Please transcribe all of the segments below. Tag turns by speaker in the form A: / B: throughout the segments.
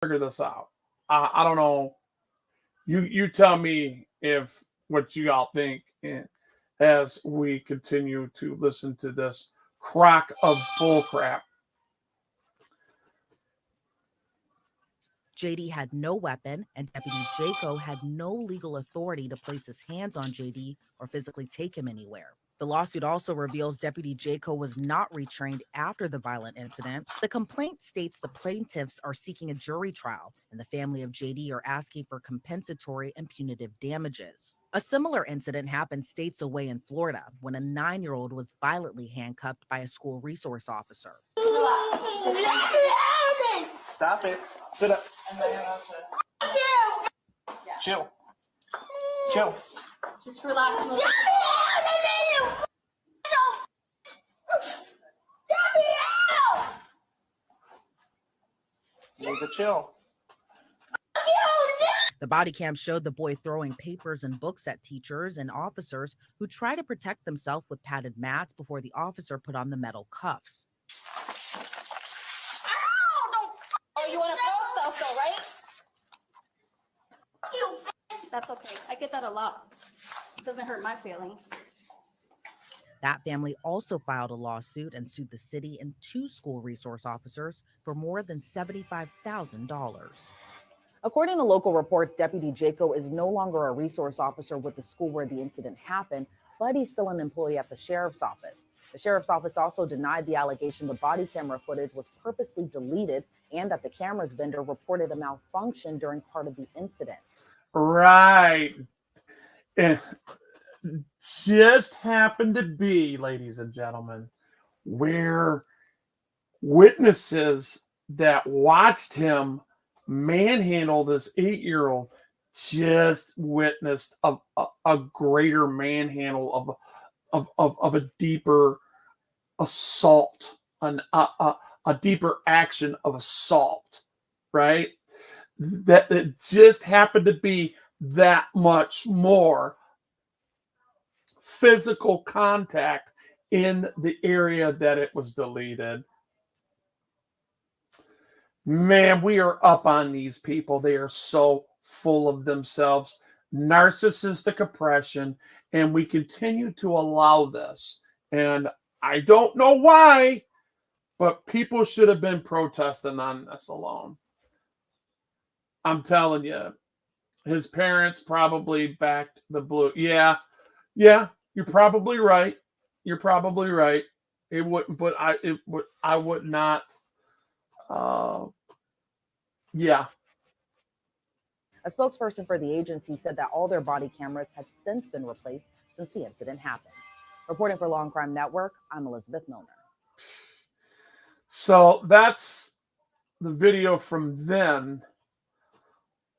A: figure this out. I don't know. You tell me if what you all think as we continue to listen to this crock of bullcrap.
B: JD had no weapon, and Deputy Jacquot had no legal authority to place his hands on JD or physically take him anywhere. The lawsuit also reveals Deputy Jacquot was not retrained after the violent incident. The complaint states the plaintiffs are seeking a jury trial, and the family of JD are asking for compensatory and punitive damages. A similar incident happened states away in Florida when a 9-year-old was violently handcuffed by a school resource officer.
C: Stop it. Sit up. Chill. Chill.
D: Just relax.
C: You need to chill.
B: The body cam showed the boy throwing papers and books at teachers and officers who try to protect themselves with padded mats before the officer put on the metal cuffs.
D: Oh, you want to throw stuff though, right? That's okay. I get that a lot. It doesn't hurt my feelings.
B: That family also filed a lawsuit and sued the city and 2 school resource officers for more than $75,000. According to local reports, Deputy Jacquot is no longer a resource officer with the school where the incident happened, but he's still an employee at the sheriff's office. The sheriff's office also denied the allegation the body camera footage was purposely deleted and that the camera's vendor reported a malfunction during part of the incident.
A: Right. It just happened to be, ladies and gentlemen, where witnesses that watched him manhandle this 8-year-old just witnessed a greater manhandle of a deeper assault, a deeper action of assault, right? That it just happened to be that much more physical contact in the area that it was deleted. Man, we are up on these people. They are so full of themselves, narcissistic oppression, and we continue to allow this. And I don't know why, but people should have been protesting on this alone. I'm telling you, his parents probably backed the blue. Yeah, you're probably right. You're probably right. It wouldn't, but I would not. Yeah.
B: A spokesperson for the agency said that all their body cameras had since been replaced since the incident happened. Reporting for Law and Crime Network, I'm Elizabeth Milner.
A: So that's the video from then.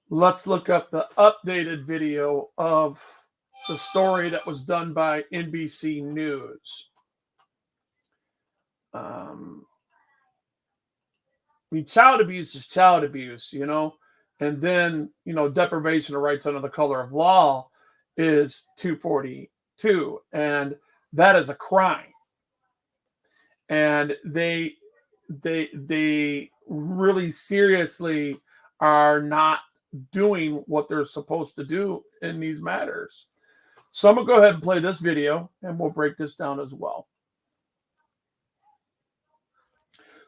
A: Let's look up the updated video of the story that was done by NBC News. I mean, child abuse is child abuse, you know, and then, you know, deprivation of rights under the color of law is 242, and that is a crime. And they really seriously are not doing what they're supposed to do in these matters. So I'm going to go ahead and play this video, and we'll break this down as well.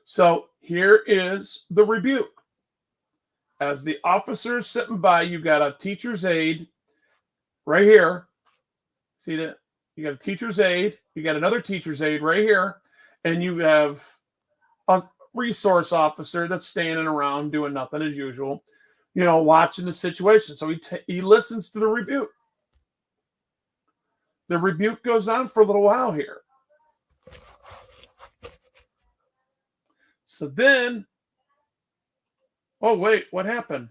A: So here is the rebuke. As the officer is sitting by, you got a teacher's aide right here. See that? You got a teacher's aide. You got another teacher's aide right here. And you have a resource officer that's standing around doing nothing as usual, you know, watching the situation. So he listens to the rebuke. The rebuke goes on for a little while here. So then, oh, wait, what happened?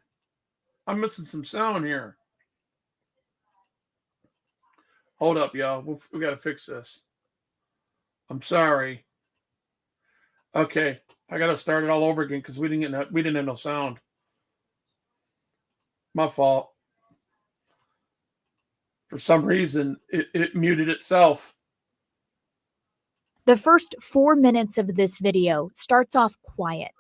A: I'm missing some sound here. Hold up, y'all. We got to fix this. I'm sorry. Okay, I got to start it all over again because we didn't have no sound. My fault. For some reason, it muted itself.
E: The first 4 minutes of this video starts off quiet.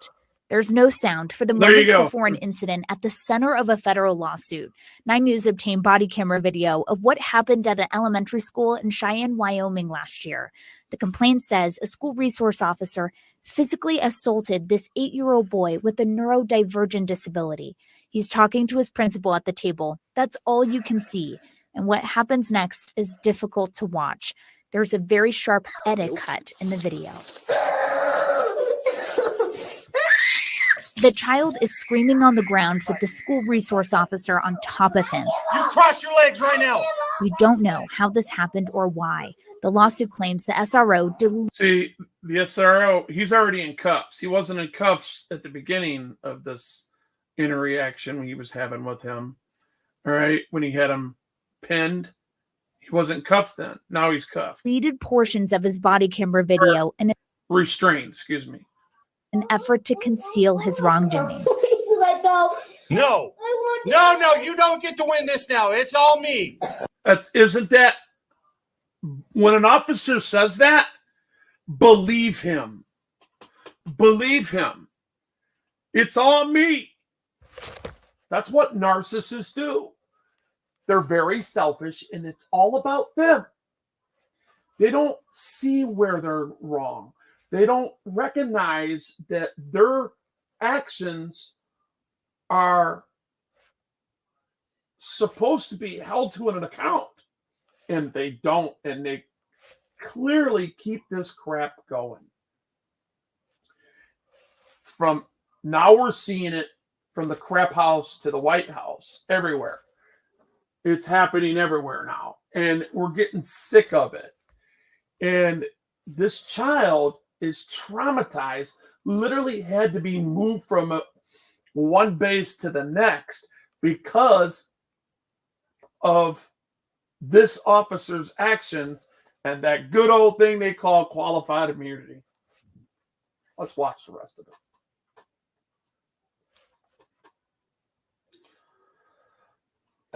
E: There's no sound for the
A: There you
E: moments
A: go.
E: before an incident at the center of a federal lawsuit. 9 News obtained body camera video of what happened at an elementary school in Cheyenne, Wyoming last year. The complaint says a school resource officer physically assaulted this 8-year-old boy with a neurodivergent disability. He's talking to his principal at the table. That's all you can see. And what happens next is difficult to watch. There's a very sharp edit cut in the video. The child is screaming on the ground with the school resource officer on top of him.
F: You cross your legs right now.
E: We don't know how this happened or why. The lawsuit claims the SRO
A: See, the SRO, he's already in cuffs. He wasn't in cuffs at the beginning of this interaction he was having with him. All right, when he had him pinned, he wasn't cuffed then. Now he's cuffed.
E: deleted portions of his body camera video in
A: Restrained, excuse me.
E: an effort to conceal his wrongdoing.
F: No, you don't get to win this now. It's all me.
A: Isn't that when an officer says that, believe him. Believe him. It's all me. That's what narcissists do. They're very selfish and it's all about them. They don't see where they're wrong. They don't recognize that their actions are supposed to be held to an account. And they don't. And they clearly keep this crap going. From now we're seeing it from the crap house to the White House, everywhere. It's happening everywhere now. And we're getting sick of it. And this child is traumatized, literally had to be moved from one base to the next because of this officer's actions and that good old thing they call qualified immunity. Let's watch the rest of it.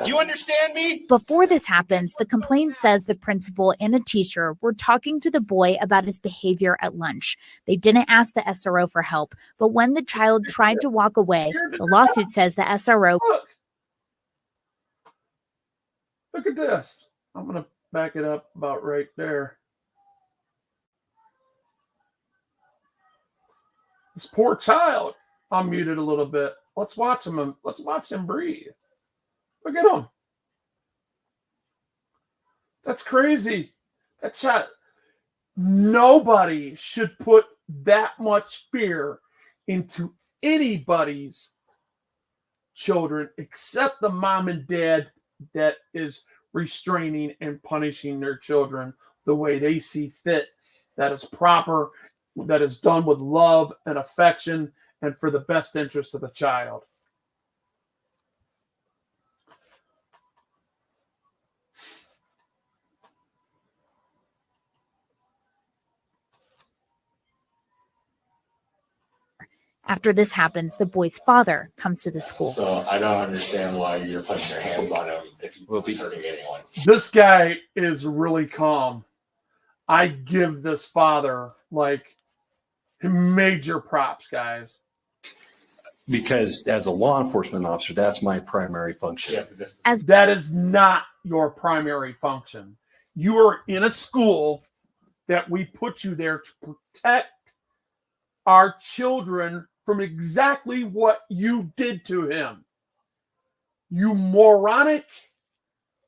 F: Do you understand me?
E: Before this happens, the complaint says the principal and a teacher were talking to the boy about his behavior at lunch. They didn't ask the SRO for help, but when the child tried to walk away, the lawsuit says the SRO
A: Look at this. I'm going to back it up about right there. This poor child. I'll mute it a little bit. Let's watch him. Let's watch him breathe. Look at him. That's crazy. That child. Nobody should put that much fear into anybody's children except the mom and dad that is restraining and punishing their children the way they see fit. That is proper, that is done with love and affection and for the best interest of the child.
E: After this happens, the boy's father comes to the school.
G: So I don't understand why you're putting your hands on him if he's not hurting anyone.
A: This guy is really calm. I give this father like major props, guys.
H: Because as a law enforcement officer, that's my primary function.
E: As
A: That is not your primary function. You are in a school that we put you there to protect our children from exactly what you did to him. You moronic,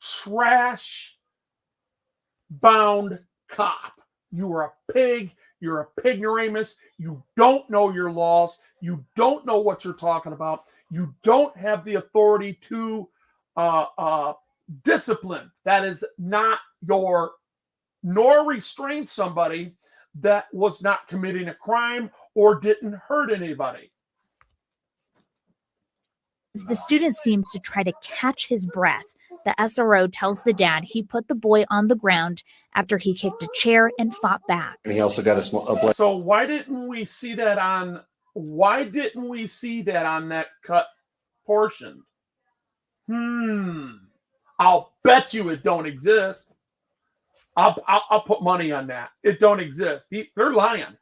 A: trash-bound cop. You are a pig. You're a pignoramus. You don't know your laws. You don't know what you're talking about. You don't have the authority to discipline. That is not your, nor restrain somebody that was not committing a crime or didn't hurt anybody.
E: the student seems to try to catch his breath, the SRO tells the dad he put the boy on the ground after he kicked a chair and fought back.
H: And he also got a
A: So why didn't we see that on that cut portion? I'll bet you it don't exist. I'll put money on that. It don't exist. They're lying.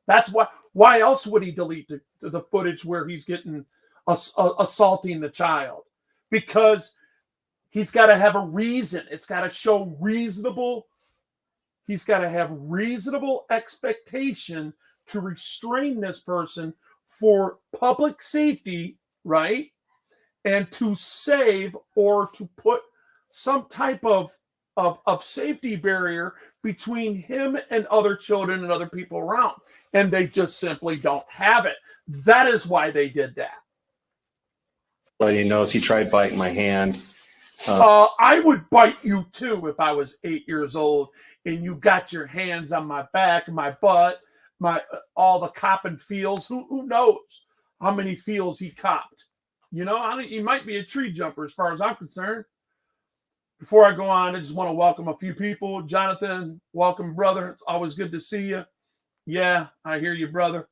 A: That's why else would he delete the the footage where he's getting assaulting the child, because he's got to have a reason. It's got to show reasonable. He's got to have reasonable expectation to restrain this person for public safety, right? And to save or to put some type of safety barrier between him and other children and other people around. And they just simply don't have it. That is why they did that.
H: But he knows he tried biting my hand.
A: I would bite you too if I was 8 years old and you got your hands on my back, my butt, my all the copping feels. Who knows how many feels he copped? You know, he might be a tree jumper as far as I'm concerned. Before I go on, I just want to welcome a few people. Jonathan, welcome, brother. It's always good to see you. Yeah, I hear you, brother.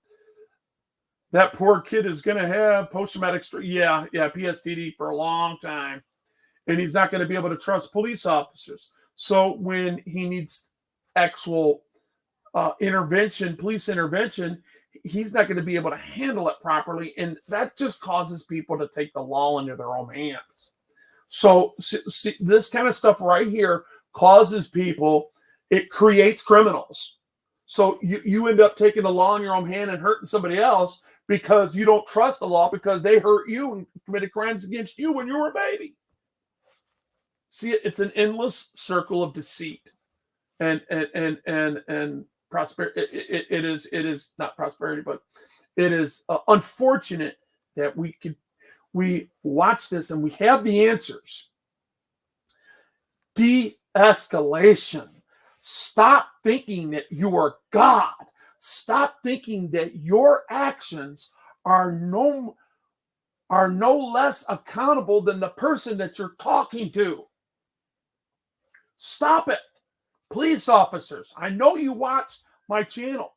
A: That poor kid is going to have post-traumatic stress. Yeah, PTSD for a long time. And he's not going to be able to trust police officers. So when he needs actual intervention, police intervention, he's not going to be able to handle it properly. And that just causes people to take the law into their own hands. So see, this kind of stuff right here causes people, it creates criminals. So you end up taking the law in your own hand and hurting somebody else because you don't trust the law, because they hurt you and committed crimes against you when you were a baby. See, it's an endless circle of deceit and prosperity. It is not prosperity, but it is unfortunate that we watch this and we have the answers. De-escalation. Stop thinking that you are God. Stop thinking that your actions are no less accountable than the person that you're talking to. Stop it. Police officers, I know you watch my channel.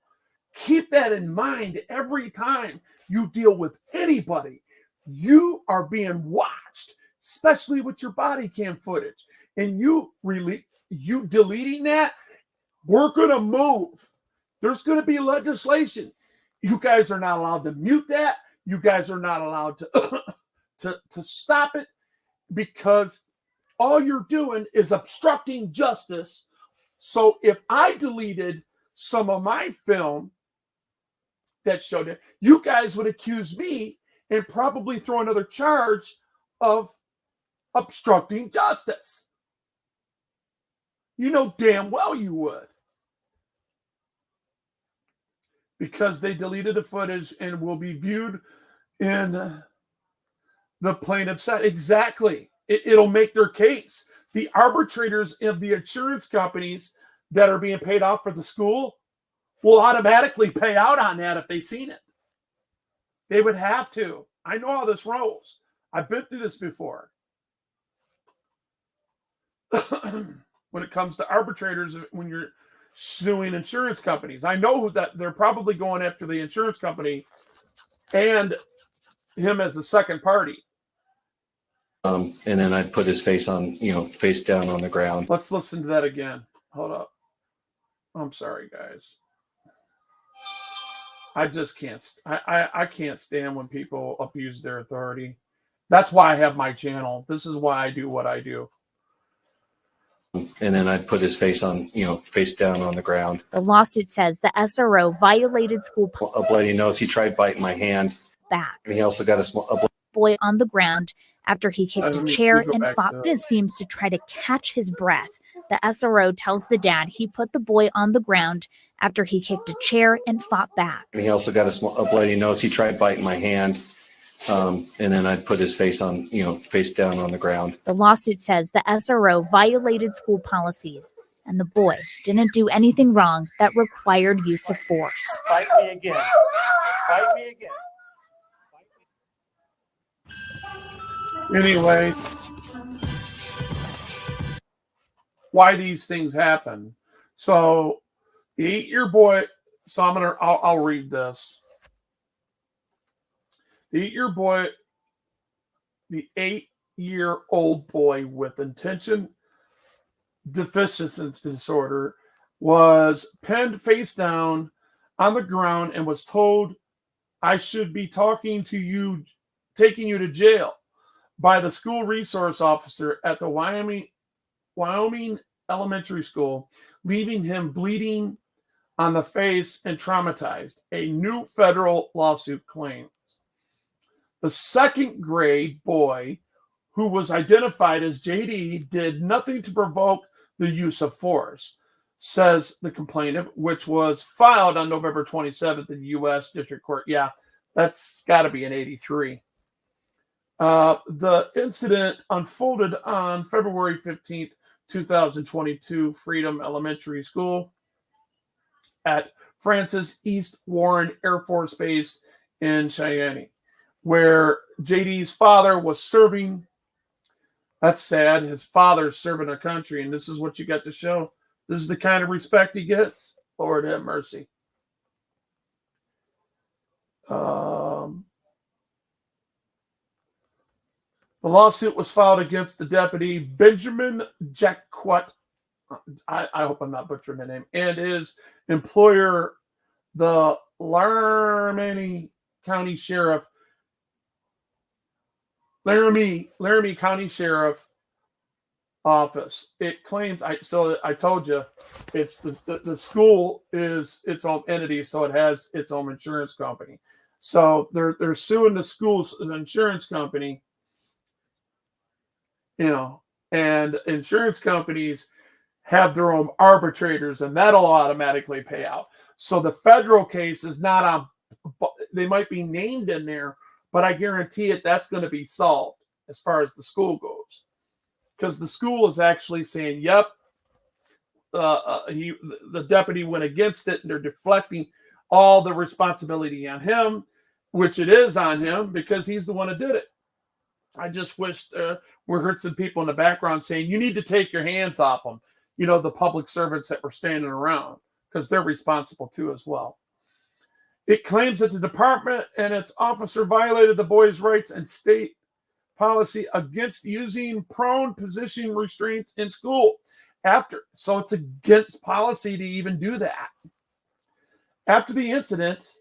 A: Keep that in mind every time you deal with anybody. You are being watched, especially with your body cam footage. And you deleting that, we're going to move. There's going to be legislation. You guys are not allowed to mute that. You guys are not allowed to stop it, because all you're doing is obstructing justice. So if I deleted some of my film that showed it, you guys would accuse me and probably throw another charge of obstructing justice. You know damn well you would. Because they deleted the footage and will be viewed in the plaintiff's side. Exactly. It'll make their case. The arbitrators of the insurance companies that are being paid off for the school will automatically pay out on that if they've seen it. They would have to. I know how this rolls. I've been through this before. When it comes to arbitrators, when you're suing insurance companies, I know that they're probably going after the insurance company and him as a second party.
H: And then I'd put his face face down on the ground.
A: Let's listen to that again. Hold up. I'm sorry, guys. I just can't. I can't stand when people abuse their authority. That's why I have my channel. This is why I do what I do.
H: And then I'd put his face face down on the ground.
E: The lawsuit says the SRO violated school
H: A bloody nose. He tried biting my hand.
E: back.
H: And he also got a
E: Boy on the ground after he kicked a chair and fought.
A: to-
E: This seems to try to catch his breath. The SRO tells the dad he put the boy on the ground after he kicked a chair and fought back.
H: And he also got a bloody nose. He tried biting my hand. And then I'd put his face face down on the ground.
E: The lawsuit says the SRO violated school policies and the boy didn't do anything wrong that required use of force.
C: Fight me again. Fight me again.
A: Anyway, why these things happen. So the 8-year boy, so I'll read this. The 8-year-old boy with attention deficiency disorder was pinned face down on the ground and was told, I should be talking to you, taking you to jail by the school resource officer at the Wyoming elementary school, leaving him bleeding on the face and traumatized, a new federal lawsuit claims. The second grade boy, who was identified as JD, did nothing to provoke the use of force, says the complainant, which was filed on November 27th in the U.S. District Court. Yeah, that's got to be an 83. The incident unfolded on February 15th, 2022, Freedom Elementary School at Francis East Warren Air Force Base in Cheyenne, where JD's father was serving. That's sad. His father's serving a country, and this is what you got to show. This is the kind of respect he gets. Lord have mercy. The lawsuit was filed against the deputy Benjamin Jacquot. I hope I'm not butchering the name, and his employer, the Laramie County Sheriff, Laramie County Sheriff Office. It claims, I told you, it's the school is its own entity, so it has its own insurance company. So they're suing the school's insurance company, and insurance companies have their own arbitrators, and that'll automatically pay out. So the federal case is not on, they might be named in there, but I guarantee that's going to be solved as far as the school goes. Because the school is actually saying, yep, the deputy went against it, and they're deflecting all the responsibility on him, which it is on him because he's the one who did it. I just wish we heard some people in the background saying, you need to take your hands off them. The public servants that were standing around, because they're responsible too as well. It claims that the department and its officer violated the boy's rights and state policy against using prone position restraints in school. So it's against policy to even do that. After the incident,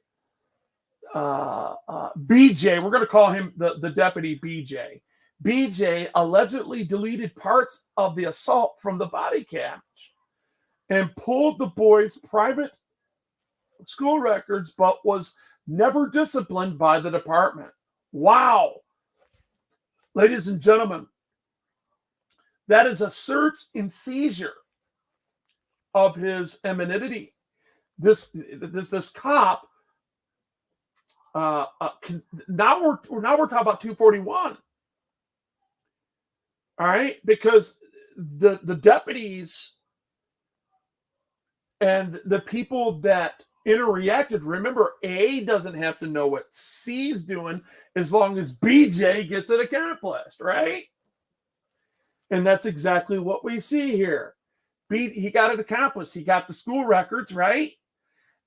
A: BJ, we're going to call him the deputy BJ. BJ allegedly deleted parts of the assault from the body cam and pulled the boy's private school records, but was never disciplined by the department. Wow. Ladies and gentlemen, that is a search and seizure of his amenity. This cop. Now we're talking about 241. All right, because the deputies and the people that interacted, remember, A doesn't have to know what C's doing as long as BJ gets it accomplished, right? And that's exactly what we see here. He got it accomplished. He got the school records, right?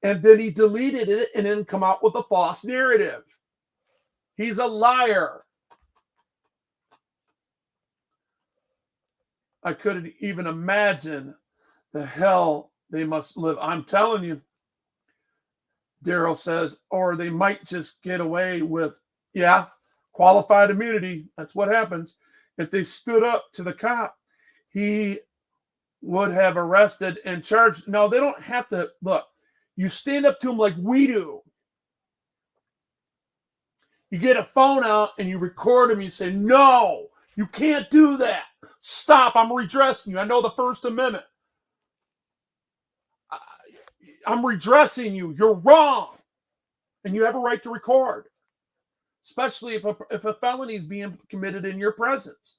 A: And then he deleted it and then come out with a false narrative. He's a liar. I couldn't even imagine the hell they must live. I'm telling you, Daryl says, or they might just get away with, qualified immunity. That's what happens. If they stood up to the cop, he would have arrested and charged. No, they don't have to. Look, you stand up to him like we do. You get a phone out and you record him. You say, no, you can't do that. Stop. I'm redressing you. I know the First Amendment. I'm redressing you. You're wrong. And you have a right to record, especially if a felony is being committed in your presence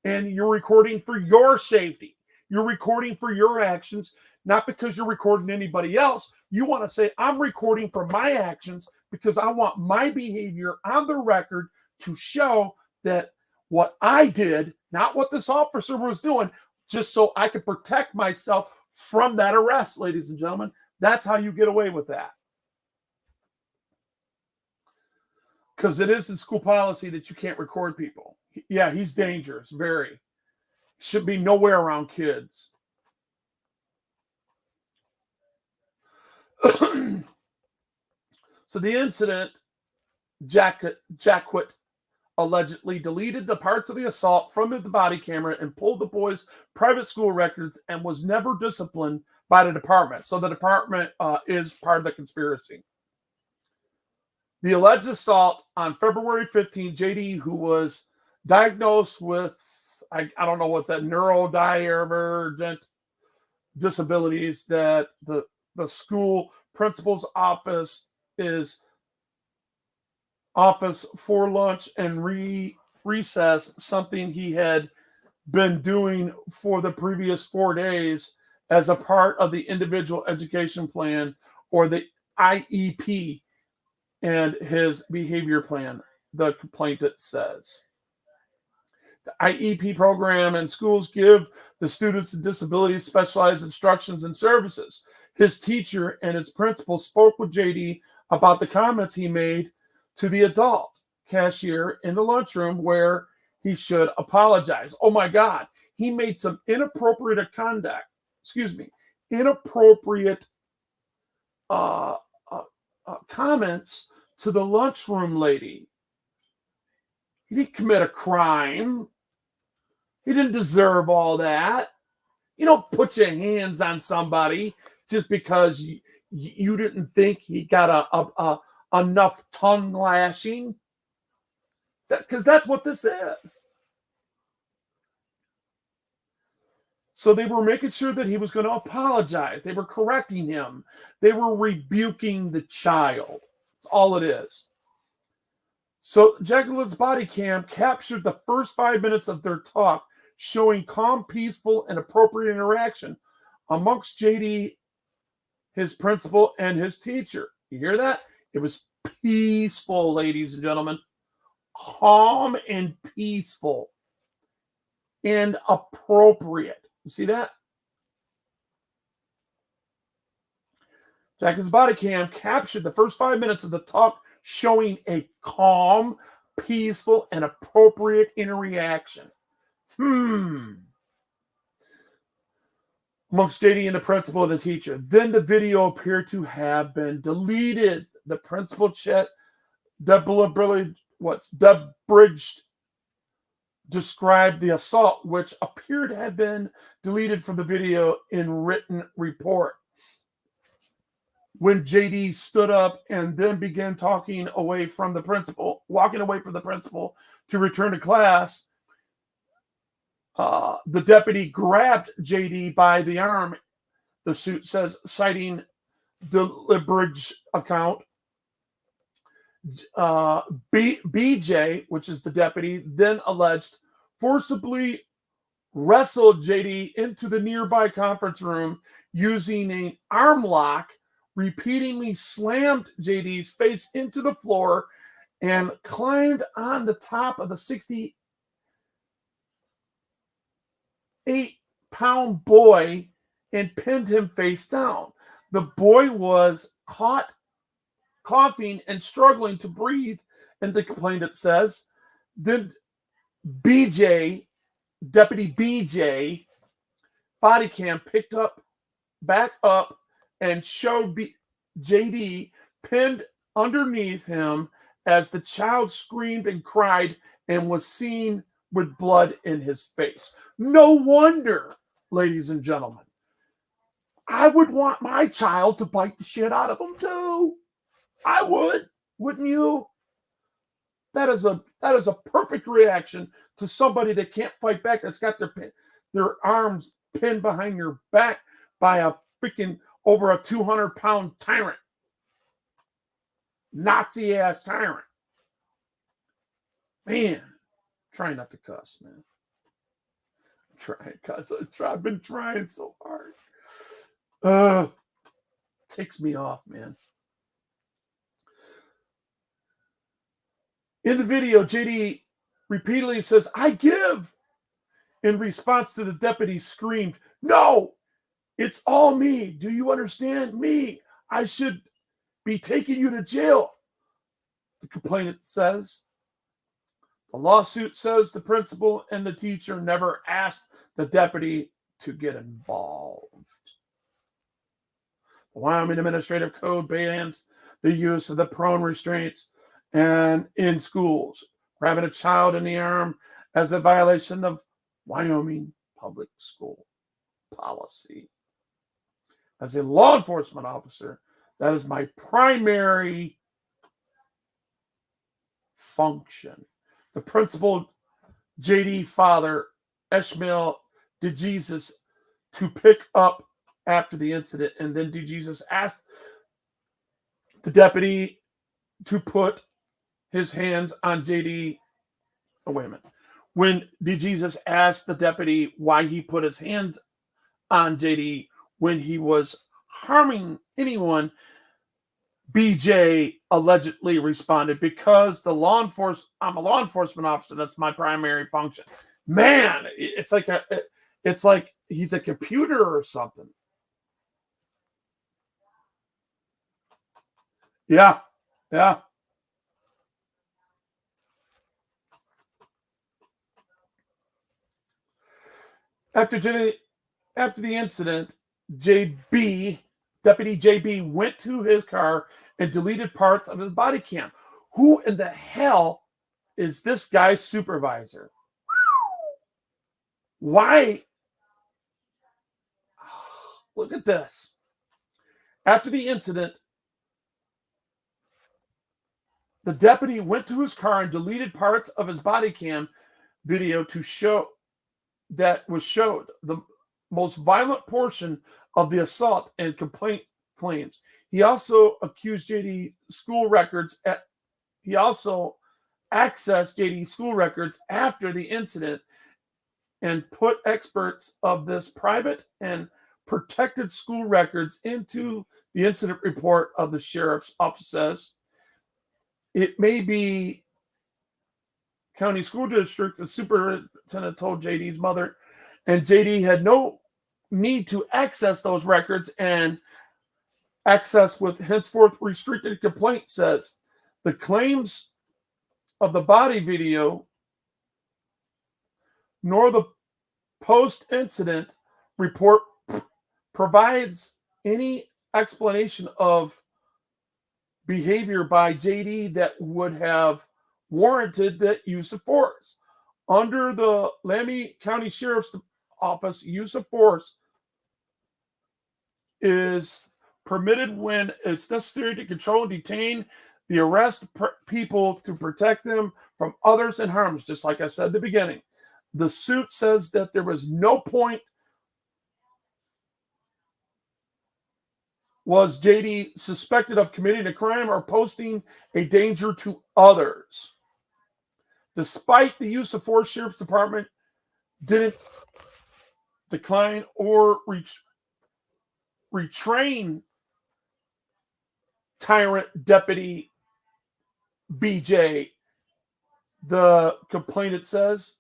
A: and you're recording for your safety. You're recording for your actions, not because you're recording anybody else. You want to say, I'm recording for my actions because I want my behavior on the record to show that what I did, not what this officer was doing, just so I could protect myself from that arrest, ladies and gentlemen. That's how you get away with that. Because it is in school policy that you can't record people. Yeah, he's dangerous, very. Should be nowhere around kids. So the incident Jacquot allegedly deleted the parts of the assault from the body camera and pulled the boys' private school records and was never disciplined by the department. So the department is part of the conspiracy. The alleged assault on February 15, JD, who was diagnosed with, I don't know what that, neurodivergent disabilities that the school principal's office for lunch and recess, something he had been doing for the previous 4 days as a part of the individual education plan, or the IEP, and his behavior plan, the complainant says. The IEP program and schools give the students with disabilities specialized instructions and services. His teacher and his principal spoke with JD about the comments he made to the adult cashier in the lunchroom, where he should apologize. Oh my God, he made some inappropriate comments to the lunchroom lady. He didn't commit a crime. He didn't deserve all that. You don't put your hands on somebody just because you didn't think he got enough tongue lashing. Because that's what this is. So they were making sure that he was going to apologize. They were correcting him. They were rebuking the child. That's all it is. So Jacquot's body cam captured the first 5 minutes of their talk, showing calm, peaceful, and appropriate interaction amongst JD, his principal, and his teacher. You hear that? It was peaceful, ladies and gentlemen. Calm and peaceful and appropriate. You see that? Jacquot's body cam captured the first 5 minutes of the talk, showing a calm, peaceful, and appropriate interaction. Amongst JD and the principal and the teacher. Then the video appeared to have been deleted. The principal chat Debridge described the assault, which appeared to have been deleted from the video, in written report. When JD stood up and then began walking away from the principal to return to class, the deputy grabbed JD by the arm, the suit says, citing Debridge's account. BJ, which is the deputy, then alleged forcibly wrestled JD into the nearby conference room using an arm lock, repeatedly slammed JD's face into the floor, and climbed on the top of the 68-pound boy and pinned him face down. The boy was caught coughing and struggling to breathe, and the complainant says. Then Deputy BJ body cam picked back up and showed JD pinned underneath him as the child screamed and cried and was seen with blood in his face. No wonder, ladies and gentlemen, I would want my child to bite the shit out of him too. I would, wouldn't you? That is a perfect reaction to somebody that can't fight back, that's got their arms pinned behind your back by a freaking over a 200-pound tyrant. Nazi-ass tyrant. Man, try not to cuss, man. I've been trying so hard. Takes me off, man. In the video, JD repeatedly says, "I give." In response to the deputy screamed, "No, it's all me. Do you understand? Me. I should be taking you to jail," the complainant says. The lawsuit says the principal and the teacher never asked the deputy to get involved. The Wyoming Administrative Code bans the use of the prone restraints and in schools. Grabbing a child in the arm as a violation of Wyoming public school policy. As a law enforcement officer, that is my primary function. The principal JD father, Ishmael, DeJesus, to pick up after the incident, and then DeJesus asked the deputy to put his hands on JD. Oh, wait a minute. When DeJesus asked the deputy why he put his hands on JD when he was harming anyone, BJ allegedly responded, because I'm a law enforcement officer. That's my primary function. Man, it's like he's a computer or something. Yeah. After the incident, Deputy JB went to his car and deleted parts of his body cam. Who in the hell is this guy's supervisor? Why? Look at this. After the incident, the deputy went to his car and deleted parts of his body cam video to show that was showed the most violent portion of the assault and complaint claims. He also accused JD school records. He also accessed JD school records after the incident and put experts of this private and protected school records into the incident report of the sheriff's office. Says it may be county school district. The superintendent told JD's mother, and JD had no need to access those records, and access with henceforth restricted complaint. Says the claims of the body video nor the post-incident report provides any explanation of behavior by JD that would have warranted the use of force. Under the Laramie County Sheriff's Office, use of force is permitted when it's necessary to control and detain the arrest people to protect them from others and harms, just like I said at the beginning. The suit says that there was no point was JD suspected of committing a crime or posting a danger to others. Despite the use of force, Sheriff's Department didn't decline or retrain tyrant Deputy BJ. The complainant says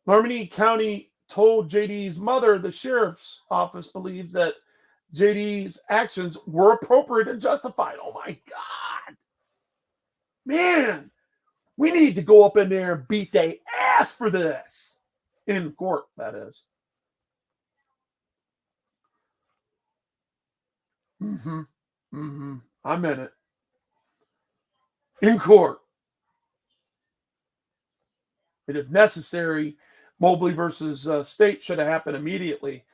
A: Laramie County told JD's mother the sheriff's office believes that JD's actions were appropriate and justified. Oh my God. Man, we need to go up in there and beat their ass for this. In court, that is. I'm in it. In court. And if necessary, Mobley versus State should have happened immediately.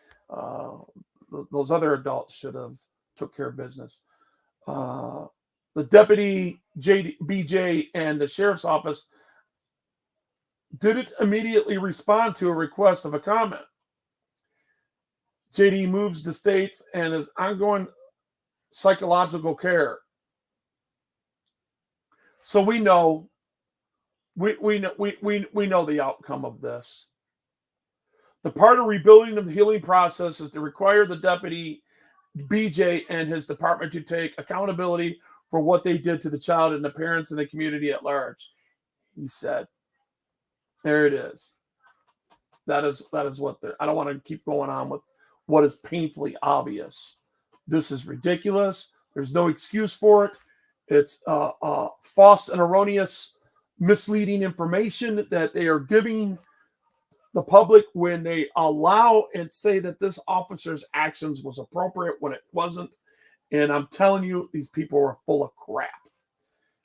A: Those other adults should have took care of business. The deputy BJ and the sheriff's office didn't immediately respond to a request of a comment. JD moves to States and is ongoing psychological care. So we know the outcome of this. The part of rebuilding of the healing process is to require the deputy BJ and his department to take accountability for what they did to the child and the parents and the community at large. He said, there it is. That is what I don't want to keep going on with what is painfully obvious. This is ridiculous. There's no excuse for it. It's false and erroneous, misleading information that they are giving the public when they allow and say that this officer's actions was appropriate when it wasn't. And I'm telling you, these people are full of crap.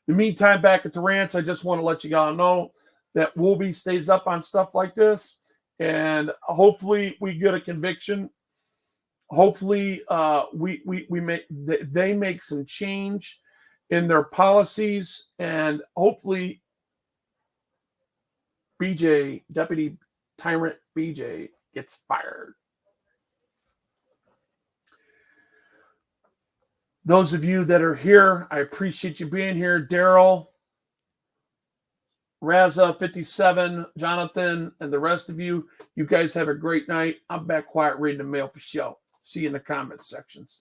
A: In the meantime, back at the ranch, I just want to let you all know that Wolby stays up on stuff like this, and hopefully we get a conviction. Hopefully they make some change in their policies, and hopefully Deputy Tyrant BJ gets fired. Those of you that are here, I appreciate you being here. Daryl, Raza, 57, Jonathan, and the rest of you, you guys have a great night. I'm back quiet reading the mail for show. See you in the comments sections.